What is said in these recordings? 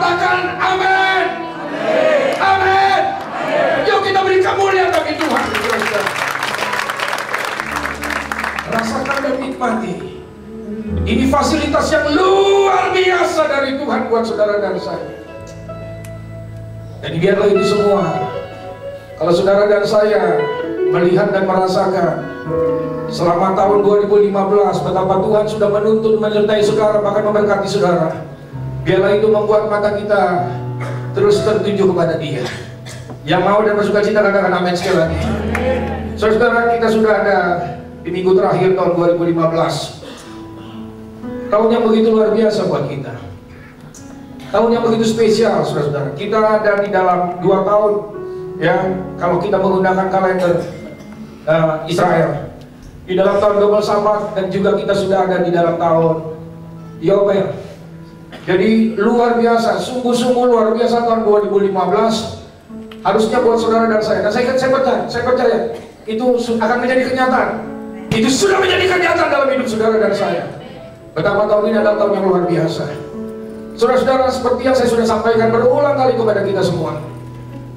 Katakan amin. Amin. Yuk kita beri kemuliaan bagi Tuhan. Rasakan dan nikmati. Ini fasilitas yang luar biasa dari Tuhan buat saudara dan saya. Dan biarlah itu semua, kalau saudara dan saya melihat dan merasakan selama tahun 2015 betapa Tuhan sudah menuntun, menyertai saudara, bahkan memberkati saudara, biarlah itu membuat mata kita terus tertuju kepada Dia. Yang mau dan bersuka cita katakan amin sekali lagi. Saudara, kita sudah ada di minggu terakhir tahun 2015. Tahun yang begitu luar biasa buat kita. Tahun yang begitu spesial, saudara-saudara. Kita ada di dalam 2 tahun, ya, kalau kita menggunakan kalender Israel. Di dalam tahun Double Sabat, dan juga kita sudah ada di dalam tahun Yobel. Jadi luar biasa, sungguh-sungguh luar biasa tahun 2015. Harusnya buat saudara dan saya. Dan saya percaya itu akan menjadi kenyataan. Itu sudah menjadi kenyataan dalam hidup saudara dan saya. Betapa tahun ini adalah tahun yang luar biasa. Saudara-saudara, seperti yang saya sudah sampaikan berulang kali kepada kita semua,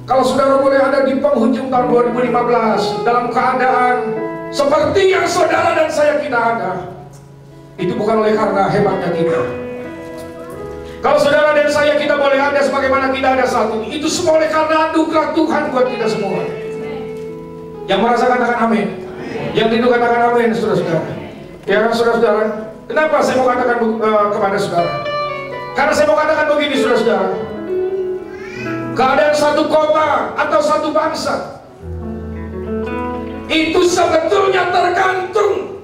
kalau saudara boleh ada di penghujung tahun 2015 dalam keadaan seperti yang saudara dan saya kita ada, itu bukan oleh karena hebatnya kita. Kalau saudara dan saya kita boleh ada sebagaimana kita ada saat ini, itu semua oleh karena anugerah Tuhan buat kita semua. Yang merasa katakan amin. Yang rindu katakan amin, saudara-saudara. Ya, saudara-saudara, kenapa saya mau katakan kepada saudara? Karena saya mau katakan begini, saudara-saudara. Keadaan satu kota atau satu bangsa itu sebetulnya tergantung.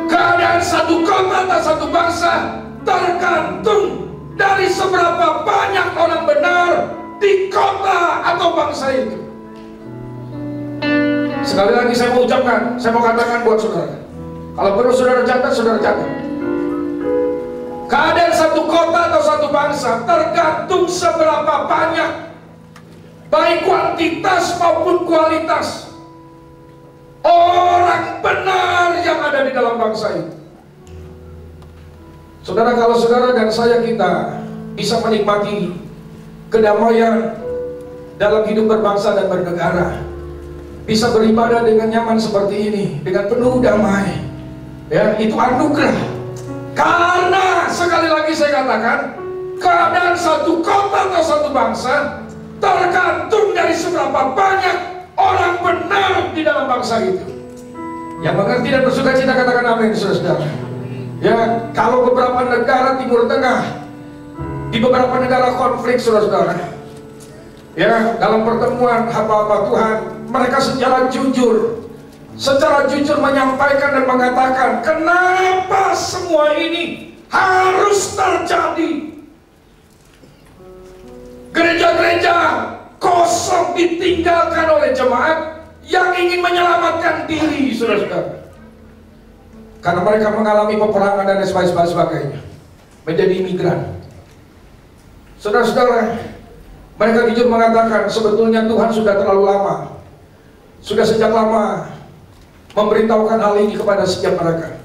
Keadaan satu kota atau satu bangsa tergantung dari seberapa banyak orang benar di kota atau bangsa itu. Sekali lagi saya mau ucapkan, saya mau katakan buat saudara. Kalau perlu saudara catat, saudara catat. Keadaan satu kota atau satu bangsa tergantung seberapa banyak, baik kuantitas maupun kualitas, orang benar yang ada di dalam bangsa itu. Saudara, kalau saudara dan saya kita bisa menikmati kedamaian dalam hidup berbangsa dan bernegara, bisa beribadah dengan nyaman seperti ini, dengan penuh damai, ya, itu anugerah. Karena sekali lagi saya katakan, keadaan satu kota atau satu bangsa tergantung dari seberapa banyak orang benar di dalam bangsa itu. Yang mengerti dan bersuka cita katakan amin, saudara. Ya, kalau beberapa negara Timur Tengah, di beberapa negara konflik, saudara-saudara, ya, dalam pertemuan hamba-hamba Tuhan, mereka secara jujur menyampaikan dan mengatakan, kenapa semua ini harus terjadi? Gereja-gereja kosong ditinggalkan oleh jemaat yang ingin menyelamatkan diri, saudara-saudara, karena mereka mengalami peperangan dan sebagainya, menjadi imigran. Saudara-saudara, mereka jujur mengatakan sebetulnya Tuhan sudah terlalu lama, sudah sejak lama memberitahukan hal ini kepada setiap mereka.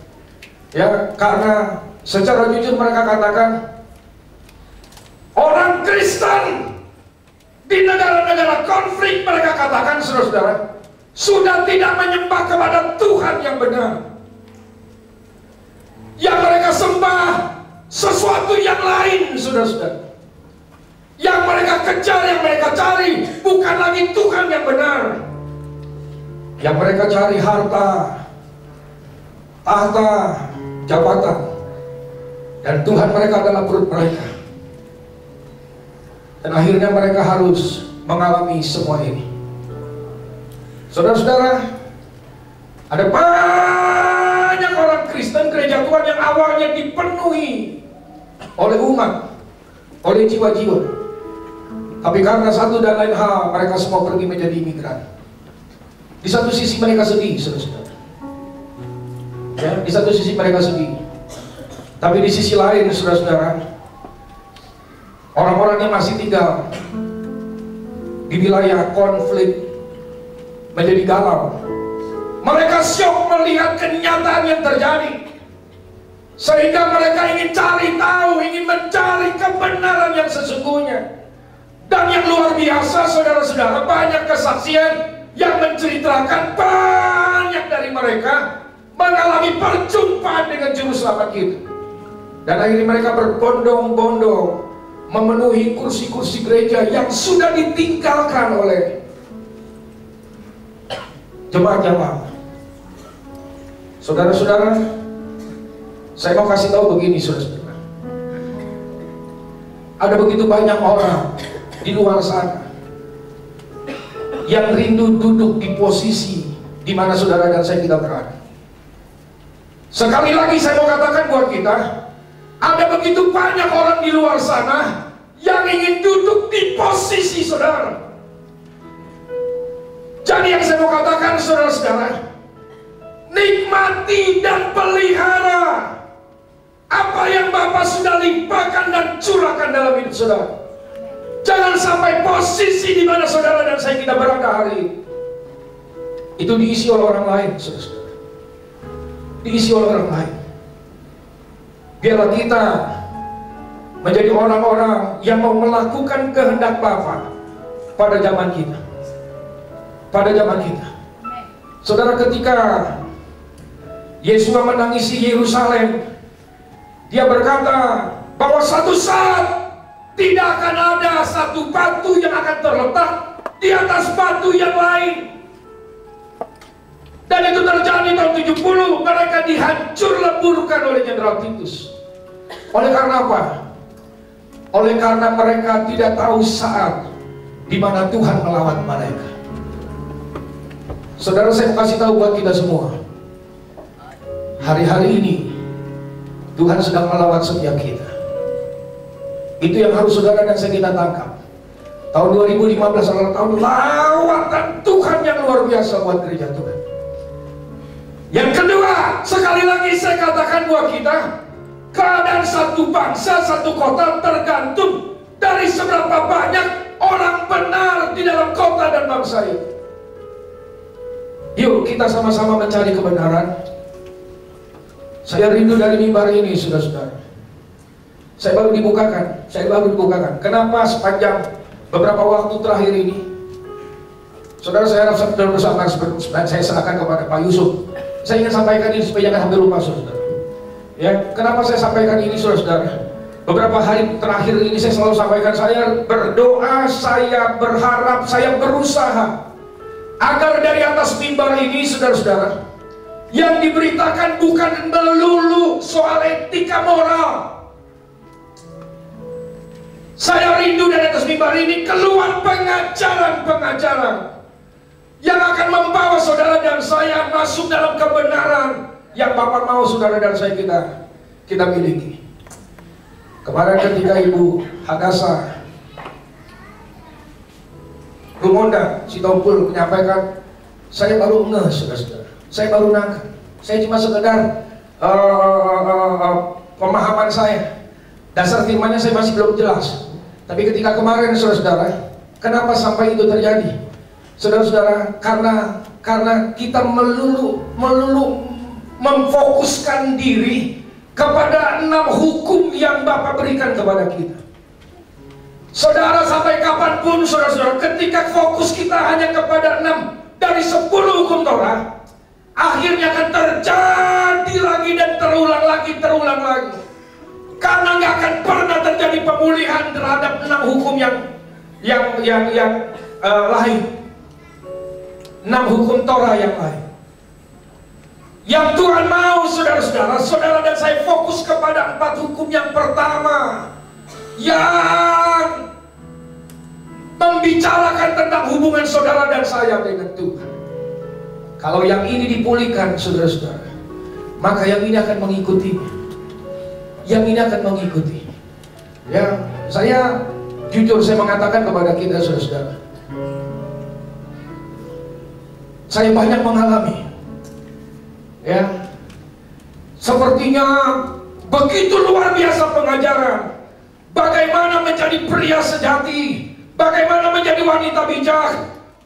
Ya, karena secara jujur mereka katakan, orang Kristen di negara-negara konflik, mereka katakan, saudara-saudara, sudah tidak menyembah kepada Tuhan yang benar. Yang mereka sembah sesuatu yang lain, saudara-saudara. Yang mereka kejar, yang mereka cari bukan lagi Tuhan yang benar. Yang mereka cari harta, tahta, jabatan, dan Tuhan mereka adalah perut mereka. Dan akhirnya mereka harus mengalami semua ini. Saudara-saudara, ada banyak orang Kristen, gereja Tuhan yang awalnya dipenuhi oleh umat, oleh jiwa-jiwa, tapi karena satu dan lain hal mereka semua pergi menjadi imigran. Di satu sisi mereka sedih, saudara-saudara, ya, di satu sisi mereka sedih, tapi di sisi lain, saudara-saudara, orang-orang yang masih tinggal di wilayah konflik menjadi galau. Mereka syok melihat kenyataan yang terjadi. Sehingga mereka ingin cari tahu, ingin mencari kebenaran yang sesungguhnya. Dan yang luar biasa, saudara-saudara, banyak kesaksian yang menceritakan banyak dari mereka mengalami perjumpaan dengan Juru Selamat kita. Dan akhirnya mereka berbondong-bondong memenuhi kursi-kursi gereja yang sudah ditinggalkan oleh jemaat yang lama. Saudara-saudara, saya mau kasih tahu begini, saudara-saudara. Ada begitu banyak orang di luar sana yang rindu duduk di posisi di mana saudara dan saya kita berada. Sekali lagi saya mau katakan buat kita, ada begitu banyak orang di luar sana yang ingin duduk di posisi saudara. Jadi yang saya mau katakan, saudara-saudara, nikmati dan pelihara apa yang Bapak sudah limpahkan dan curahkan dalam hidup saudara. Jangan sampai posisi di mana saudara dan saya kita berada hari ini itu diisi oleh orang lain, saudara-saudara. Diisi oleh orang lain. Biarlah kita menjadi orang-orang yang mau melakukan kehendak Bapa pada zaman kita. Pada zaman kita. Saudara, ketika Yesus menangisi Yerusalem, dia berkata bahwa satu saat tidak akan ada satu batu yang akan terletak di atas batu yang lain. Dan itu terjadi tahun 70. Mereka dihancur leburkan oleh Jenderal Titus. Oleh karena apa? Oleh karena mereka tidak tahu saat di mana Tuhan melawat mereka. Saudara, saya mau kasih tahu buat kita semua, hari-hari ini Tuhan sedang melawat setiap kita. Itu yang harus saudara dan saya kita tangkap. Tahun 2015 adalah tahun lawatan Tuhan yang luar biasa buat gereja Tuhan. Yang kedua, sekali lagi saya katakan buat kita, keadaan satu bangsa, satu kota tergantung dari seberapa banyak orang benar di dalam kota dan bangsa itu. Yuk kita sama-sama mencari kebenaran. Saya rindu dari mimbar ini, saudara-saudara. Saya baru dibukakan. Kenapa sepanjang beberapa waktu terakhir ini, saudara, saya harap saudara bersama, saya serahkan kepada Pak Yusuf. Saya ingin sampaikan ini supaya jangan sampai lupa, saudara. Ya, kenapa saya sampaikan ini, saudara-saudara? Beberapa hari terakhir ini saya selalu sampaikan, saya berdoa, saya berharap, saya berusaha agar dari atas mimbar ini, saudara-saudara, yang diberitakan bukan melulu soal etika moral. Saya rindu dari atas mimbar ini keluar pengajaran-pengajaran yang akan membawa saudara dan saya masuk dalam kebenaran yang Bapak mau saudara dan saya kita miliki. Kemarin ketika Ibu Hadasa Rumonda Sitompul menyampaikan, saya baru ngeh, saudara-saudara. Saya baru nangkep. Saya cuma sekedar pemahaman saya, dasar firmannya saya masih belum jelas. Tapi ketika kemarin, saudara-saudara, kenapa sampai itu terjadi? Saudara-saudara, karena kita melulu memfokuskan diri kepada 6 hukum yang Bapak berikan kepada kita. Saudara, sampai kapanpun, saudara-saudara, ketika fokus kita hanya kepada 6 dari 10 hukum Torah, akhirnya akan terjadi lagi dan terulang lagi. Karena nggak akan pernah terjadi pemulihan terhadap 6 hukum yang lain. 6 hukum Torah yang lain. Yang Tuhan mau, saudara-saudara, saudara dan saya fokus kepada 4 hukum yang pertama, yang membicarakan tentang hubungan saudara dan saya dengan Tuhan. Kalau yang ini dipulihkan, saudara-saudara, maka yang ini akan mengikutinya. Yang ini akan mengikuti. Ya, saya jujur saya mengatakan kepada kita, saudara-saudara, saya banyak mengalami, ya, sepertinya begitu luar biasa pengajaran bagaimana menjadi pria sejati, bagaimana menjadi wanita bijak,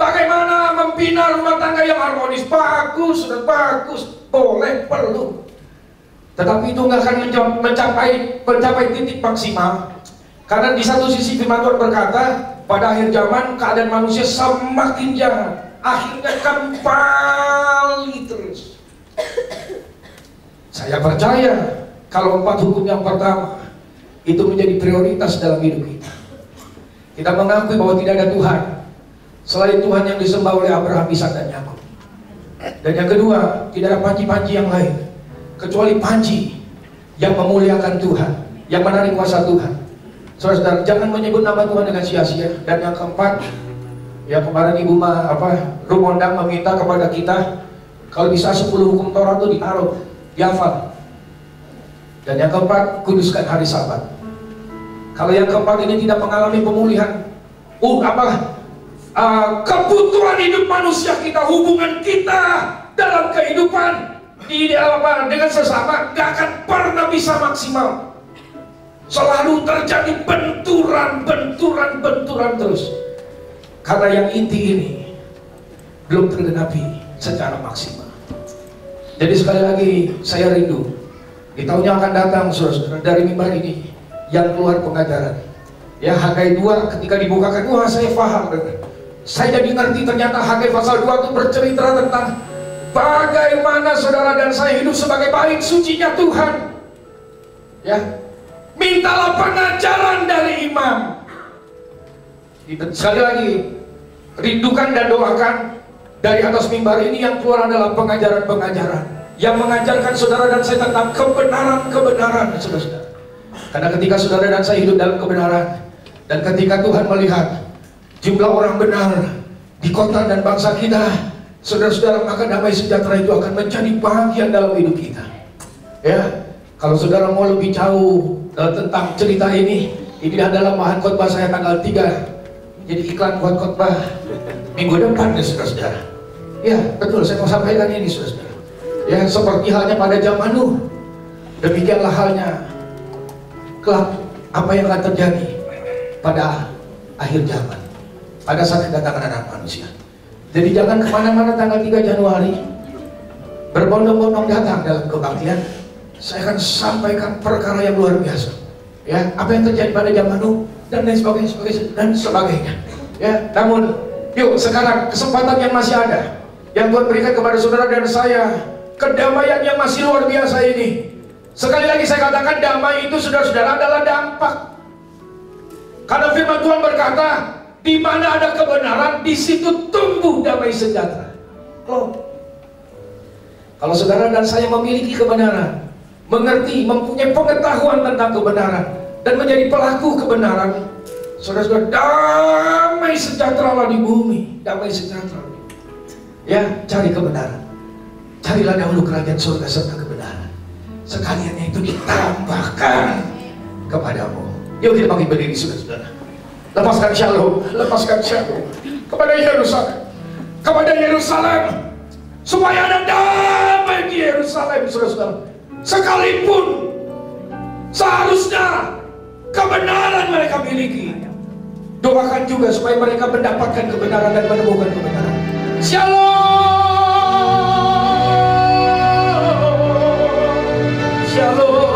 bagaimana membina rumah tangga yang harmonis. Bagus, sudah bagus, boleh, perlu. Tetapi itu nggak akan mencapai titik maksimal. Karena di satu sisi firman Tuhan berkata, pada akhir zaman keadaan manusia semakin jahat, akhirnya kembali terus. Saya percaya kalau 4 hukum yang pertama itu menjadi prioritas dalam hidup kita. Kita mengakui bahwa tidak ada Tuhan selain Tuhan yang disembah oleh Abraham, Ishak dan Yakub. Dan yang kedua, tidak ada panji-panji yang lain kecuali panji yang memuliakan Tuhan, yang menarik kuasa Tuhan. Saudara-saudara, jangan menyebut nama Tuhan dengan sia-sia. Dan yang keempat, ya kemarin Ibu Rumondang meminta kepada kita, kalau bisa 10 hukum Taurat itu ditaruh, dihafal. Dan yang keempat, kuduskan hari Sabat. Kalau yang keempat ini tidak mengalami pemulihan, kebutuhan hidup manusia kita, hubungan kita dalam kehidupan dengan sesama gak akan pernah bisa maksimal. Selalu terjadi benturan terus. Karena yang inti ini belum tergenapi secara maksimal. Jadi sekali lagi saya rindu di tahun yang akan datang, saudara-saudara, dari mimbar ini yang keluar pengajaran. Ya, Hagai 2 ketika dibukakan, wah saya paham. Saya jadi ngerti ternyata Hagai pasal 2 itu bercerita tentang bagaimana saudara dan saya hidup sebagai bait sucinya Tuhan. Ya, mintalah pengajaran dari imam. Sekali lagi, rindukan dan doakan dari atas mimbar ini yang keluar adalah pengajaran-pengajaran yang mengajarkan saudara dan saya tentang kebenaran, saudara-saudara. Karena ketika saudara dan saya hidup dalam kebenaran, dan ketika Tuhan melihat jumlah orang benar di kota dan bangsa kita, saudara-saudara, maka damai sejahtera itu akan menjadi bagian dalam hidup kita. Ya, kalau saudara mau lebih jauh tentang cerita ini adalah bahan khotbah saya tanggal 3. Jadi iklan buat khotbah minggu depan ya saudara-saudara. Ya betul, saya mau sampaikan ini saudara-saudara. Ya, seperti halnya pada zaman Nuh, demikianlah halnya kelak apa yang akan terjadi pada akhir zaman, pada saat kedatangan anak manusia. Jadi jangan kemana-mana tanggal 3 Januari berbondong-bondong datang dalam kebaktian. Saya akan sampaikan perkara yang luar biasa. Ya, apa yang terjadi pada zaman Nuh dan lain sebagainya. Ya, namun yuk sekarang kesempatan yang masih ada, yang Tuhan berikan kepada saudara dan saya, kedamaian yang masih luar biasa ini. Sekali lagi saya katakan, damai itu saudara-saudara adalah dampak. Karena firman Tuhan berkata, di mana ada kebenaran, di situ tumbuh damai sejahtera. Kalau saudara dan saya memiliki kebenaran, mengerti, mempunyai pengetahuan tentang kebenaran, dan menjadi pelaku kebenaran, saudara-saudara, damai sejahtera di bumi, damai sejahtera. Ya, cari kebenaran. Carilah dahulu kerajaan surga serta kebenaran, sekaliannya itu ditambahkan kepadamu. Yuk kita bangkit berdiri saudara-saudara. Lepaskan shalom kepada Yerusalem, supaya ada damai di Yerusalem, saudara-saudara. Sekalipun seharusnya kebenaran mereka miliki, doakan juga supaya mereka mendapatkan kebenaran dan menemukan kebenaran. Shalom, shalom.